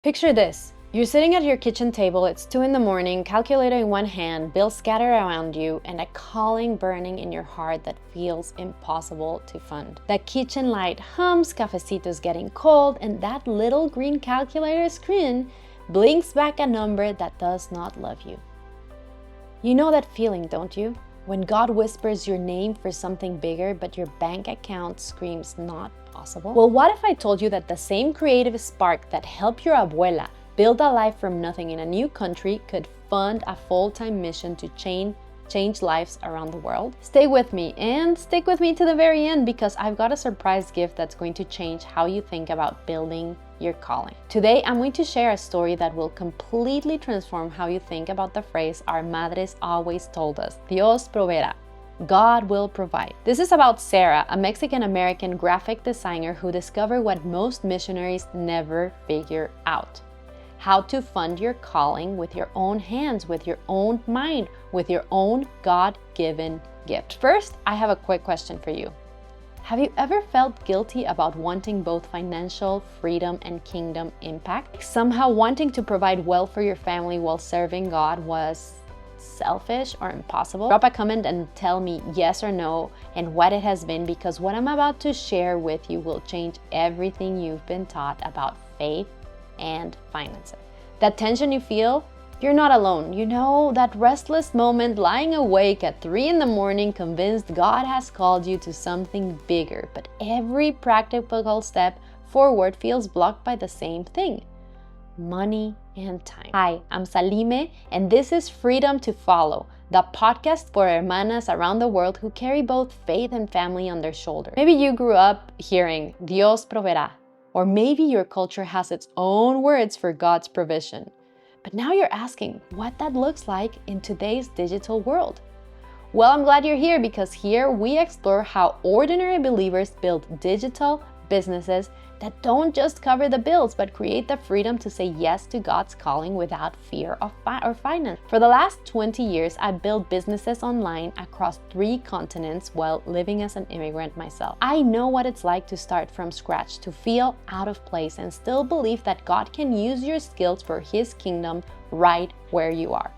Picture this. You're sitting at your kitchen table, it's 2 in the morning, calculator in one hand, bills scattered around you, and a calling burning in your heart that feels impossible to fund. The kitchen light hums, cafecito's getting cold, and that little green calculator screen blinks back a number that does not love you. You know that feeling, don't you? When God whispers your name for something bigger, but your bank account screams not possible? Well, what if I told you that the same creative spark that helped your abuela build a life from nothing in a new country could fund a full-time mission to change lives around the world? Stay with me and stick with me to the very end, because I've got a surprise gift that's going to change how you think about building your calling. Today, I'm going to share a story that will completely transform how you think about the phrase our madres always told us, Dios proveerá. God will provide. This is about Sara, a Mexican-American graphic designer who discovered what most missionaries never figure out: how to fund your calling with your own hands, with your own mind, with your own God-given gift. First, I have a quick question for you. Have you ever felt guilty about wanting both financial freedom and kingdom impact? Somehow wanting to provide well for your family while serving God was selfish or impossible? Drop a comment and tell me yes or no and what it has been, because what I'm about to share with you will change everything you've been taught about faith and finances. That tension you feel, you're not alone. You know, that restless moment lying awake at 3 in the morning convinced God has called you to something bigger, but every practical step forward feels blocked by the same thing: money and time. Hi, I'm Salime, and this is Freedom to Follow, the podcast for hermanas around the world who carry both faith and family on their shoulders. Maybe you grew up hearing Dios proveerá, or maybe your culture has its own words for God's provision. But now you're asking what that looks like in today's digital world. Well, I'm glad you're here, because here we explore how ordinary believers build digital businesses that don't just cover the bills, but create the freedom to say yes to God's calling without fear of finance. For the last 20 years, I've built businesses online across 3 continents while living as an immigrant myself. I know what it's like to start from scratch, to feel out of place, and still believe that God can use your skills for His kingdom right where you are.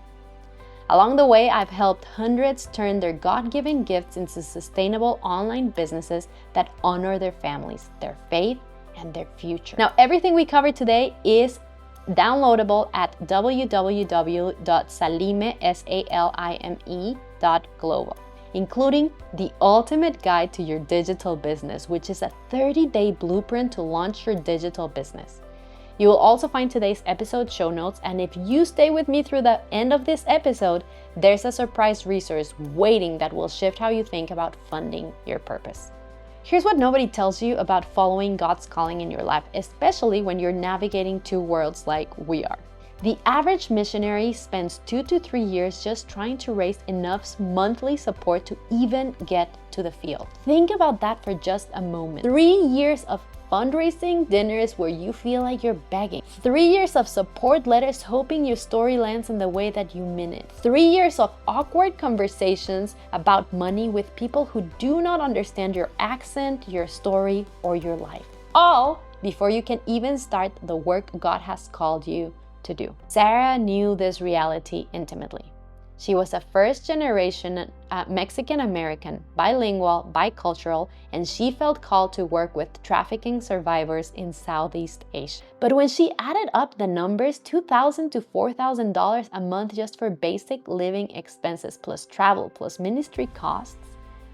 Along the way, I've helped hundreds turn their God-given gifts into sustainable online businesses that honor their families, their faith, and their future. Now, everything we cover today is downloadable at www.salime.global, including the ultimate guide to your digital business, which is a 30-day blueprint to launch your digital business. You will also find today's episode show notes, and if you stay with me through the end of this episode, there's a surprise resource waiting that will shift how you think about funding your purpose. Here's what nobody tells you about following God's calling in your life, especially when you're navigating 2 worlds like we are. The average missionary spends 2 to 3 years just trying to raise enough monthly support to even get to the field. Think about that for just a moment. 3 years of fundraising dinners where you feel like you're begging. 3 years of support letters hoping your story lands in the way that you mean it. 3 years of awkward conversations about money with people who do not understand your accent, your story, or your life. All before you can even start the work God has called you to do. Sara knew this reality intimately. She was a first-generation Mexican-American, bilingual, bicultural, and she felt called to work with trafficking survivors in Southeast Asia. But when she added up the numbers, $2,000 to $4,000 a month just for basic living expenses, plus travel, plus ministry costs,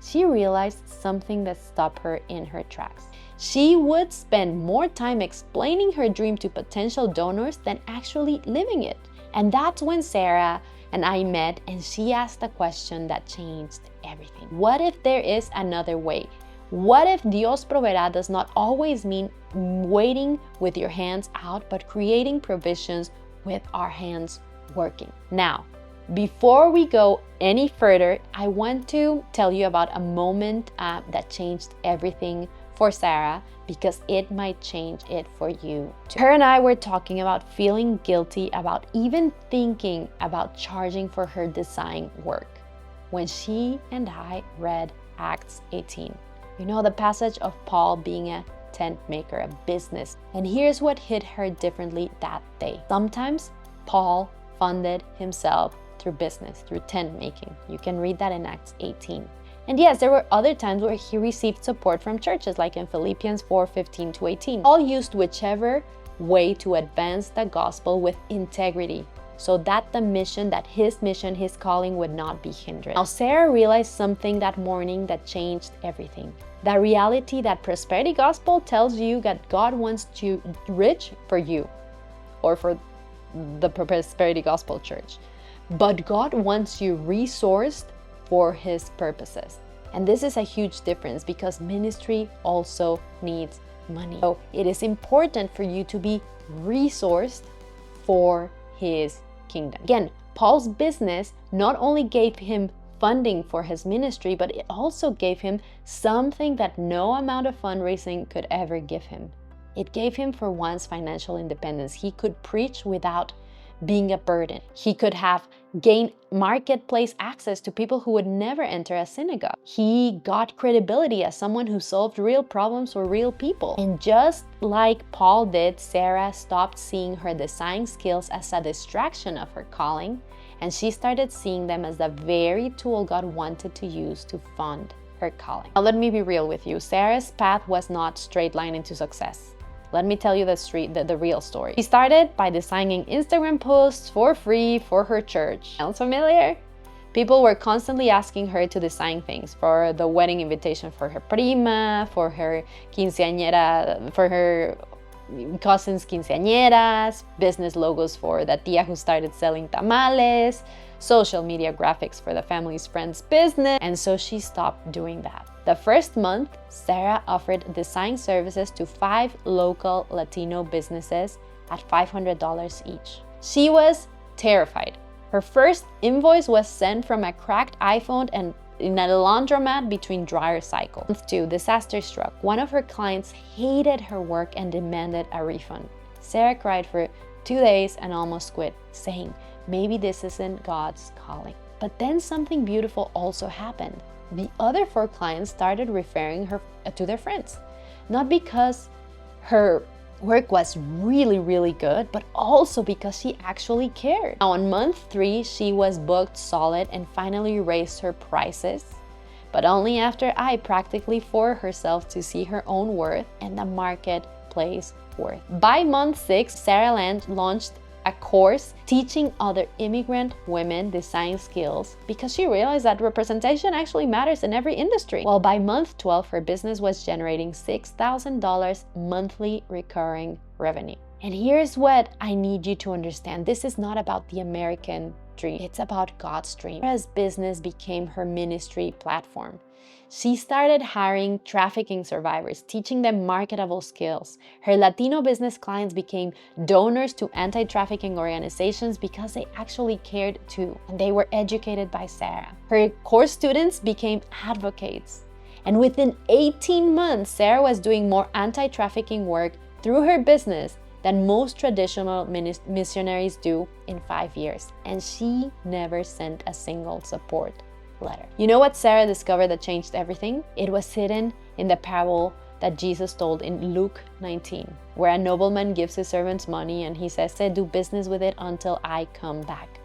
she realized something that stopped her in her tracks. She would spend more time explaining her dream to potential donors than actually living it. And that's when Sara and I met, and she asked a question that changed everything. What if there is another way? What if Dios proveerá does not always mean waiting with your hands out, but creating provisions with our hands working? Now, before we go any further, I want to tell you about a moment that changed everything for Sara, because it might change it for you too. Her and I were talking about feeling guilty about even thinking about charging for her design work when she and I read Acts 18. You know, the passage of Paul being a tent maker, a business. And here's what hit her differently that day. Sometimes Paul funded himself through business, through tent making. You can read that in Acts 18. And yes, there were other times where he received support from churches, like in Philippians 4:15-18. Paul used whichever way to advance the gospel with integrity, so that the mission, his calling would not be hindered. Now, Sara realized something that morning that changed everything. The reality that prosperity gospel tells you that God wants you rich for you, or for the prosperity gospel church. But God wants you resourced for his purposes. And this is a huge difference, because ministry also needs money. So it is important for you to be resourced for his kingdom. Again, Paul's business not only gave him funding for his ministry, but it also gave him something that no amount of fundraising could ever give him. It gave him, for once, financial independence. He could preach without being a burden. He could have gained marketplace access to people who would never enter a synagogue. He got credibility as someone who solved real problems for real people. And just like Paul did, Sara stopped seeing her design skills as a distraction of her calling, and she started seeing them as the very tool God wanted to use to fund her calling. Now, let me be real with you. Sara's path was not straight line into success. Let me tell you the real story. She started by designing Instagram posts for free for her church. Sounds familiar? People were constantly asking her to design things for the wedding invitation for her prima, for her quinceañera, for her cousins' quinceañeras, business logos for the tia who started selling tamales, social media graphics for the family's friend's business, and so she stopped doing that. The first month, Sara offered design services to 5 local Latino businesses at $500 each. She was terrified. Her first invoice was sent from a cracked iPhone and in a laundromat between dryer cycles. Month 2, disaster struck. One of her clients hated her work and demanded a refund. Sara cried for 2 days and almost quit, saying, maybe this isn't God's calling. But then something beautiful also happened. The other 4 clients started referring her to their friends, not because her work was really, really good, but also because she actually cared. Now, on month 3, she was booked solid and finally raised her prices, but only after I practically forced herself to see her own worth and the marketplace worth. By month 6, Sara launched a course teaching other immigrant women design skills, because she realized that representation actually matters in every industry. Well, by month 12, her business was generating $6,000 monthly recurring revenue. And here's what I need you to understand. This is not about the American dream. It's about God's dream. Sara's business became her ministry platform. She started hiring trafficking survivors, teaching them marketable skills. Her Latino business clients became donors to anti-trafficking organizations because they actually cared too, and they were educated by Sara. Her course students became advocates. And within 18 months, Sara was doing more anti-trafficking work through her business than most traditional missionaries do in 5 years. And she never sent a single support letter. You know what Sara discovered that changed everything? It was hidden in the parable that Jesus told in Luke 19, where a nobleman gives his servants money and he says, do business with it until I come back.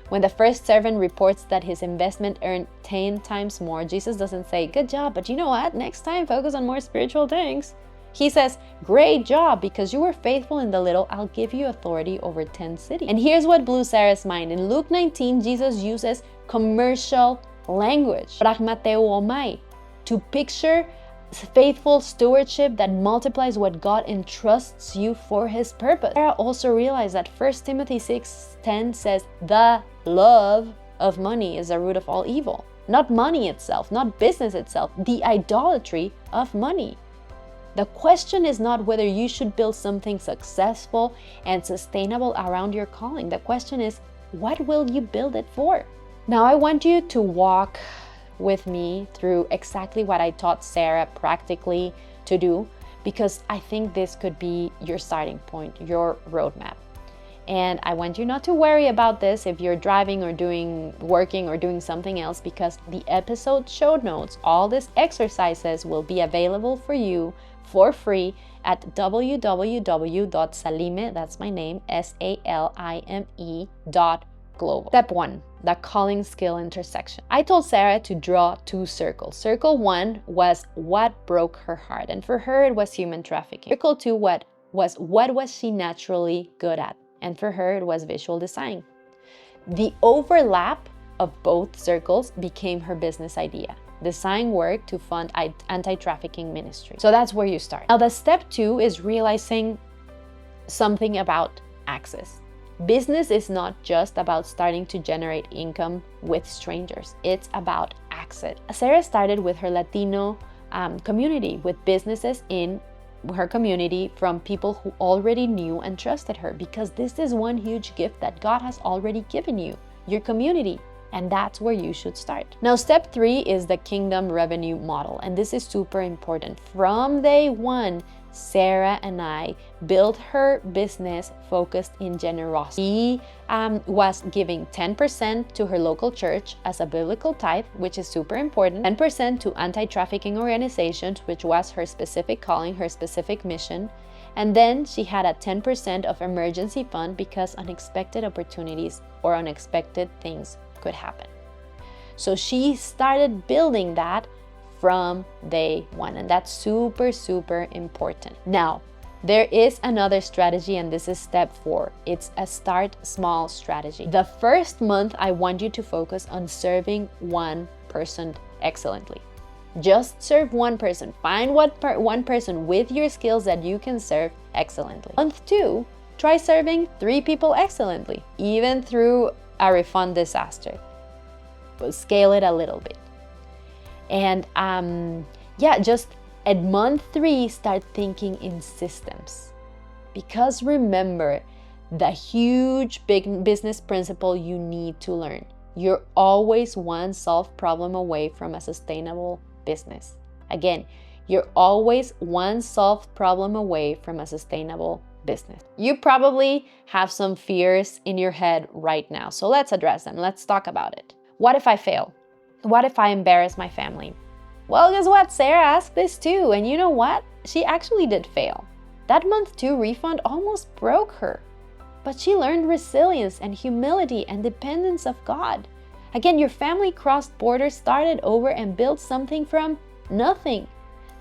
When the first servant reports that his investment earned 10 times more, Jesus doesn't say, good job, but you know what? Next time, focus on more spiritual things. He says, great job, because you were faithful in the little, I'll give you authority over 10 cities. And here's what blew Sara's mind. In Luke 19, Jesus uses commercial language, pragmateomai, to picture faithful stewardship that multiplies what God entrusts you for his purpose. Sara also realized that 1 Timothy 6:10 says, the love of money is the root of all evil. Not money itself, not business itself, the idolatry of money. The question is not whether you should build something successful and sustainable around your calling. The question is, what will you build it for? Now, I want you to walk with me through exactly what I taught Sara practically to do, because I think this could be your starting point, your roadmap. And I want you not to worry about this if you're driving or working or doing something else, because the episode show notes, all these exercises will be available for you for free at www.salime, that's my name, SALIME.global. Step 1, the calling skill intersection. I told Sara to draw 2 circles. Circle 1 was what broke her heart, and for her it was human trafficking. Circle 2 what was she naturally good at, and for her it was visual design. The overlap of both circles became her business idea: design work to fund anti-trafficking ministry. So that's where you start. Now the step 2 is realizing something about access. Business is not just about starting to generate income with strangers. It's about access. Sara started with her Latino community, with businesses in her community from people who already knew and trusted her, because this is one huge gift that God has already given you, your community. And that's where you should start. Now, step 3 is the kingdom revenue model. And this is super important. From day 1, Sara and I built her business focused in generosity. She was giving 10% to her local church as a biblical tithe, which is super important, 10% to anti-trafficking organizations, which was her specific calling, her specific mission. And then she had a 10% of emergency fund because unexpected opportunities or unexpected things could happen. So she started building that from day 1, and that's super, super important. Now, there is another strategy, and this is step 4. It's a start small strategy. The first month, I want you to focus on serving one person excellently. Just serve one person. Find one person with your skills that you can serve excellently. Month 2, try serving 3 people excellently, even through a refund disaster. But scale it a little bit. And just at month 3, start thinking in systems. Because remember, the huge big business principle you need to learn. You're always one solved problem away from a sustainable business. Again, you're always one solved problem away from a sustainable business. You probably have some fears in your head right now. So let's address them. Let's talk about it. What if I fail? What if I embarrass my family? Well, guess what? Sara asked this too. And you know what? She actually did fail. That month 2 refund almost broke her. But she learned resilience and humility and dependence of God. Again, your family crossed borders, started over, and built something from nothing.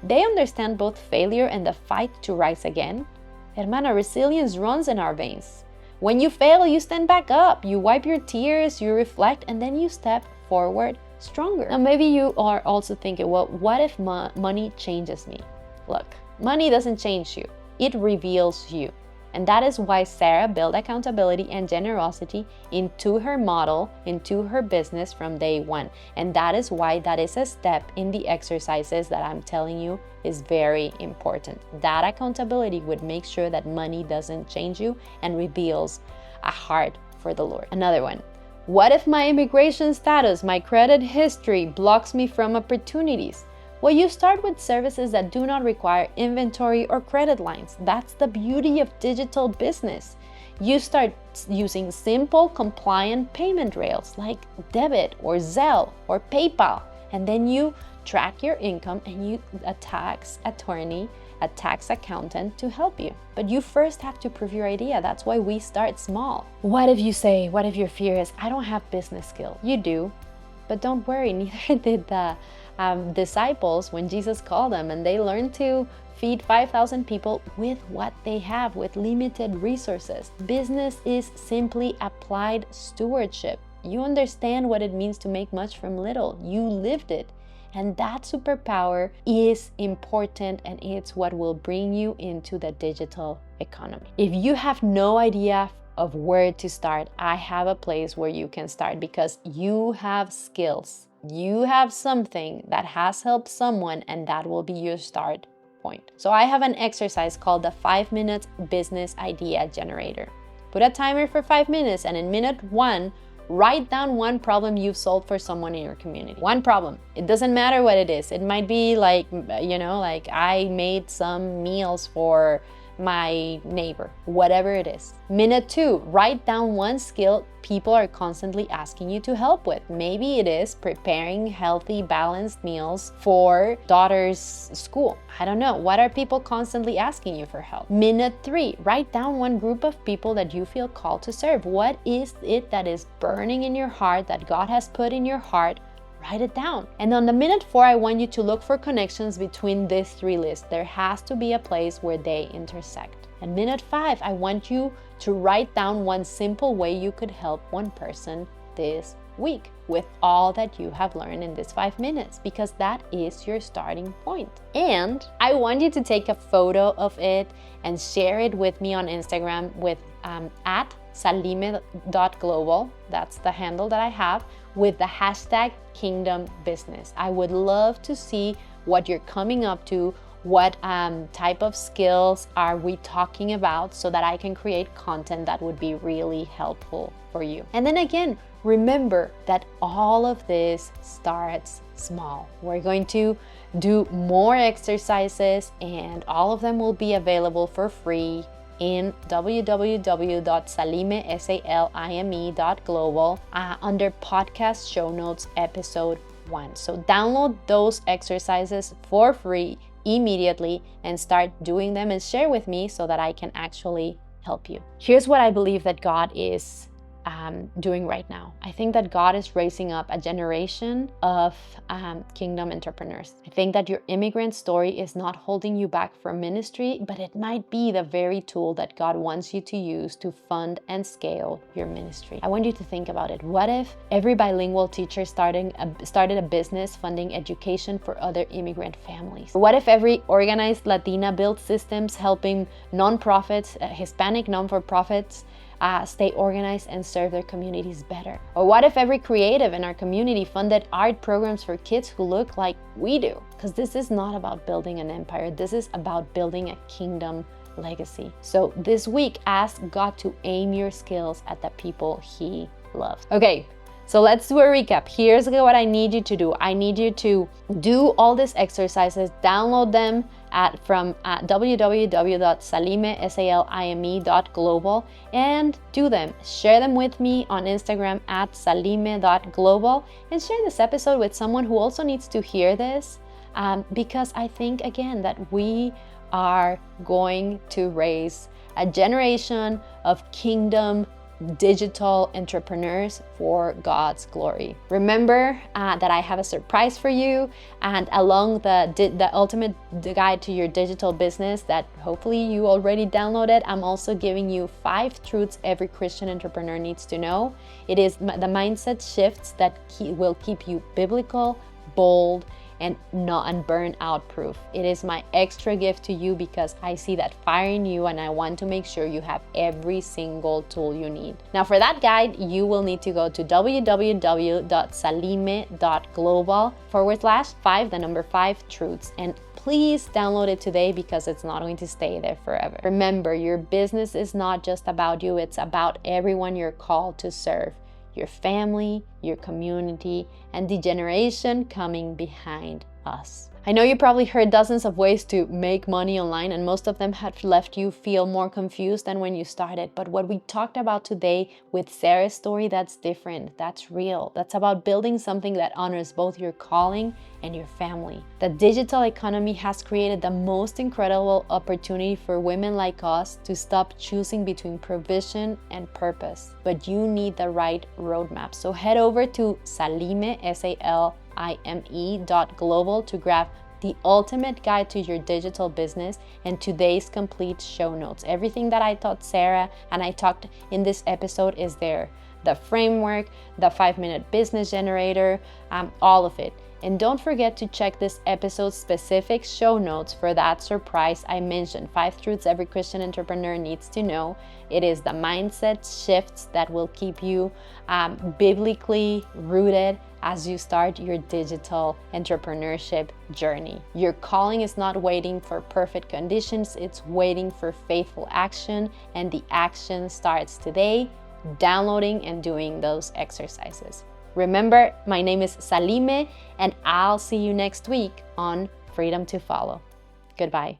They understand both failure and the fight to rise again. Hermana, resilience runs in our veins. When you fail, you stand back up, you wipe your tears, you reflect, and then you step forward stronger. Now, maybe you are also thinking, well, what if money changes me? Look, money doesn't change you. It reveals you. And that is why Sara built accountability and generosity into her model, into her business from day 1. And that is why that is a step in the exercises that I'm telling you is very important. That accountability would make sure that money doesn't change you and reveals a heart for the Lord. Another one. What if my immigration status, my credit history blocks me from opportunities? Well, you start with services that do not require inventory or credit lines. That's the beauty of digital business. You start using simple, compliant payment rails like debit or Zelle or PayPal, and then you track your income and you a tax attorney, a tax accountant to help you. But you first have to prove your idea. That's why we start small. What if your fear is, I don't have business skill? You do, but don't worry, neither did the disciples when Jesus called them, and they learned to feed 5,000 people with what they have, with limited resources. Business is simply applied stewardship. You understand what it means to make much from little. You lived it. And that superpower is important, and it's what will bring you into the digital economy. If you have no idea of where to start, I have a place where you can start, because you have skills. You have something that has helped someone, and that will be your start point. So I have an exercise called the 5-minute business idea generator. Put a timer for 5 minutes, and in minute 1, write down one problem you've solved for someone in your community. One problem. It doesn't matter what it is. It might be like, like I made some meals for my neighbor, whatever it is. Minute 2, write down one skill people are constantly asking you to help with. Maybe it is preparing healthy, balanced meals for daughter's school. I don't know. What are people constantly asking you for help? Minute 3, write down one group of people that you feel called to serve. What is it that is burning in your heart, that God has put in your heart? Write it down. And on the minute 4, I want you to look for connections between these 3 lists. There has to be a place where they intersect. And minute 5, I want you to write down one simple way you could help one person this week with all that you have learned in this 5 minutes, because that is your starting point. And I want you to take a photo of it and share it with me on Instagram with at salime.global. That's the handle that I have, with the hashtag Kingdom Business. I would love to see what you're coming up to. What type of skills are we talking about, so that I can create content that would be really helpful for you. And then again, remember that all of this starts small. We're going to do more exercises, and all of them will be available for free in www.salime.global under podcast show notes episode 1. So download those exercises for free immediately and start doing them and share with me so that I can actually help you. Here's what I believe that God is doing right now. I think that God is raising up a generation of kingdom entrepreneurs. I think that your immigrant story is not holding you back from ministry, but it might be the very tool that God wants you to use to fund and scale your ministry. I want you to think about it. What if every bilingual teacher started a business funding education for other immigrant families? What if every organized Latina built systems helping nonprofits, Hispanic non-for-profits, stay organized and serve their communities better? Or what if every creative in our community funded art programs for kids who look like we do? Because this is not about building an empire. This is about building a kingdom legacy. So this week, ask God to aim your skills at the people He loves. Okay, so let's do a recap. Here's what I need you to do. I need you to do all these exercises, download them from www.salime.global and do them. Share them with me on Instagram at salime.global, and share this episode with someone who also needs to hear this, because I think, again, that we are going to raise a generation of kingdom digital entrepreneurs for God's glory. Remember that I have a surprise for you, and along the ultimate guide to your digital business that hopefully you already downloaded, I'm also giving you 5 truths every Christian entrepreneur needs to know. It is the mindset shifts that will keep you biblical, bold, and burnout proof. It is my extra gift to you because I see that fire in you, and I want to make sure you have every single tool you need. Now, for that guide, you will need to go to www.salime.global/5 truths, and please download it today because it's not going to stay there forever. Remember, your business is not just about you, it's about everyone you're called to serve. Your family, your community, and the generation coming behind us. I know you probably heard dozens of ways to make money online, and most of them have left you feel more confused than when you started. But what we talked about today with Sara's story, that's different. That's real. That's about building something that honors both your calling and your family. The digital economy has created the most incredible opportunity for women like us to stop choosing between provision and purpose. But you need the right roadmap. So head over to Salime, SALIME.global to grab the ultimate guide to your digital business and today's complete show notes. Everything that I taught Sara and I talked in this episode is there. The framework, the 5-minute business generator, all of it. And don't forget to check this episode's specific show notes for that surprise I mentioned. 5 truths every Christian entrepreneur needs to know. It is the mindset shifts that will keep you biblically rooted as you start your digital entrepreneurship journey. Your calling is not waiting for perfect conditions, it's waiting for faithful action, and the action starts today, downloading and doing those exercises. Remember, my name is Salime, and I'll see you next week on Freedom to Follow. Goodbye.